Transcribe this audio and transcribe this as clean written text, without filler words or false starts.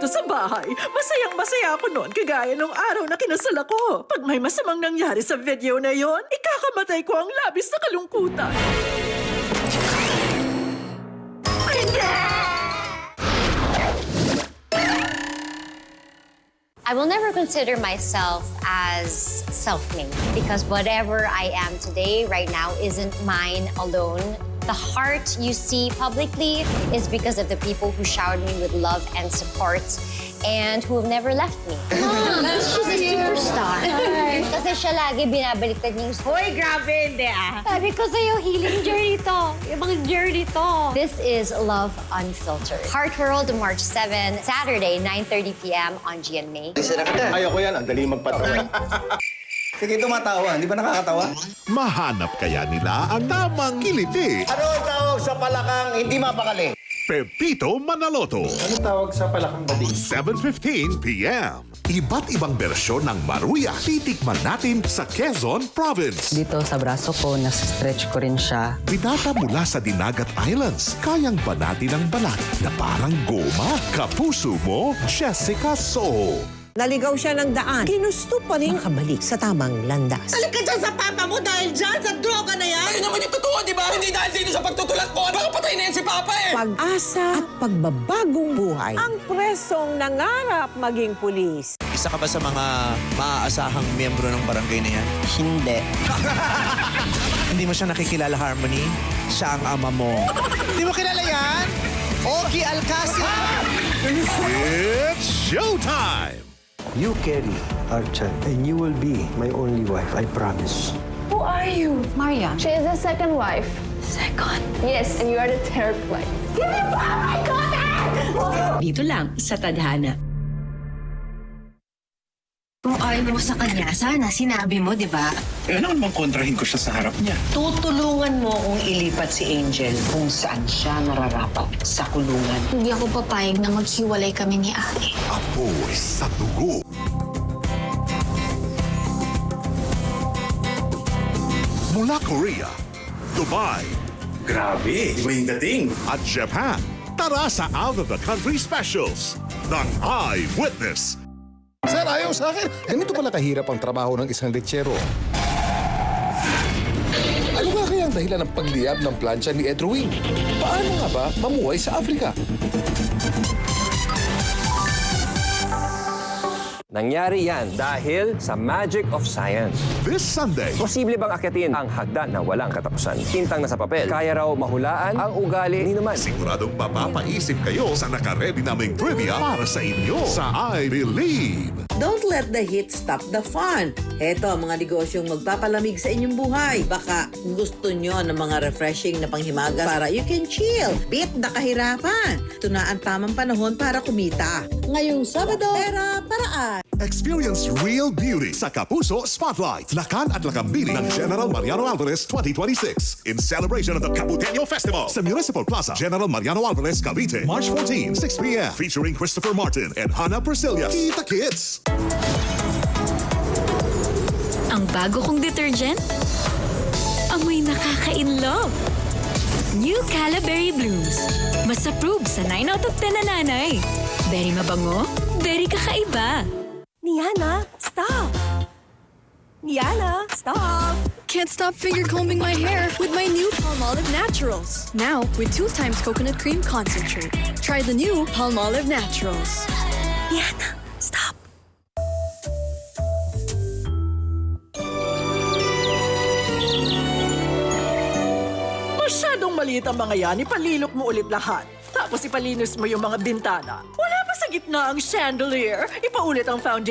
dito sa bahay. Masayang-masaya ako noon, kagaya nung araw na kinasal ako. Pag may masamang nangyari sa video na yon, ikakamatay ko ang labis na kalungkutan. I will never consider myself as self-made because whatever I am today, right now, isn't mine alone. The heart you see publicly is because of the people who showered me with love and support and who have never left me. She's a superstar. Kasi siya lagi binabaliktad niya yung Hoy, grabe, hindi ah. sabi ko sa'yo, healing journey to. Yung mga journey to. This is Love Unfiltered. Heart World, March 7, Saturday, 9:30 p.m. on GMA. Ayoko yan, ang dali magpatawa. Sige, tumatawa. Hindi ba nakakatawa? Mahanap kaya nila ang tamang kiliti. Ano ang tawag sa palakang hindi mapakali? Pepito Manaloto. Ano tawag sa palakang bading? 7:15 p.m. Iba't ibang bersyon ng Maruya titikman natin sa Quezon Province. Dito sa braso ko, nasa-stretch ko rin siya. Binata mula sa Dinagat Islands, kayang banati ng balat na parang goma. Kapuso mo, Jessica Soho. Naligaw siya ng daan. Ginusto pa rin makabalik sa tamang landas. Balik ka dyan sa papa mo dahil dyan sa droga na yan. Ayun naman yung totoo, di ba? Hindi dahil dito sa pagtutulak ko. Baka patay na yan si Papa eh. Pag-asa at pagbabagong buhay. Ang presong nangarap maging pulis. Isa ka ba sa mga maaasahang miyembro ng barangay na yan? Hindi. Hindi mo siya nakikilala, Harmony? Siya ang ama mo. Hindi mo kilala yan? Ogie Alcacid! It's showtime! You carry our child and you will be my only wife, I promise. Who are you? Maria. She is the second wife. Second. Yes, and you are the third wife. Give me back my daughter! Dito lang, sa tadhana. Kung ayaw mo sa kanya, sana sinabi mo, di ba? Ano naman kontrahin ko siya sa harap niya? Tutulungan mo akong ilipat si Angel kung saan siya nararapat sa kulungan. Hindi ako papayag na maghiwalay kami ni Ate. Apoy sa dugo. Mula Korea, Dubai, Grabe, iba yung dating. at Japan, tara sa Out of the Country Specials ng Eyewitness. Sir, ayaw sa akin. Ganito pala kahirap ang trabaho ng isang lechero. Ano nga kaya ang dahilan ng pagliyab ng plancha ni Edwin? Paano nga ba mamuhay sa Afrika? Nangyari yan dahil sa magic of science. This Sunday, Posible bang akitin ang hagdan na walang katapusan? Tintang na sa papel, kaya raw mahulaan ang ugali ni naman. siguradong mapapaisip kayo sa nakaredy naming trivia para sa inyo sa I Believe. Don't let the heat stop the fun. Eto ang mga negosyong magpapalamig sa inyong buhay. Baka gusto nyo ng mga refreshing na panghimagas para you can chill. Beat the kahirapan. Ito na ang tamang panahon para kumita. Ngayong Sabado, pera paraan. Experience real beauty sa Kapuso Spotlight. Lakan at Lakambili ng General Mariano Alvarez 2026 in celebration of the Caputeño Festival sa Municipal Plaza, General Mariano Alvarez, Cavite, March 14, 6 p.m. Featuring Christopher Martin and Hannah Priscilla. Kita Kids! Ang bago kong detergent? Amoy nakaka-inlove. New Calaberry Blooms. Mas approved sa 9 out of 10 na nanay. Very mabango, very kakaiba. Niana, stop! Niana, stop! Can't stop finger combing my hair with my new Palmolive Naturals. Now with 2 times coconut cream concentrate. Try the new Palmolive Naturals. Niana, stop! Masyadong maliit ang mga yan, ipalilok mo ulit lahat. Tapos ipalinis mo yung mga bintana. Wala pa sa gitna ang chandelier. Ipaulit ang foundation.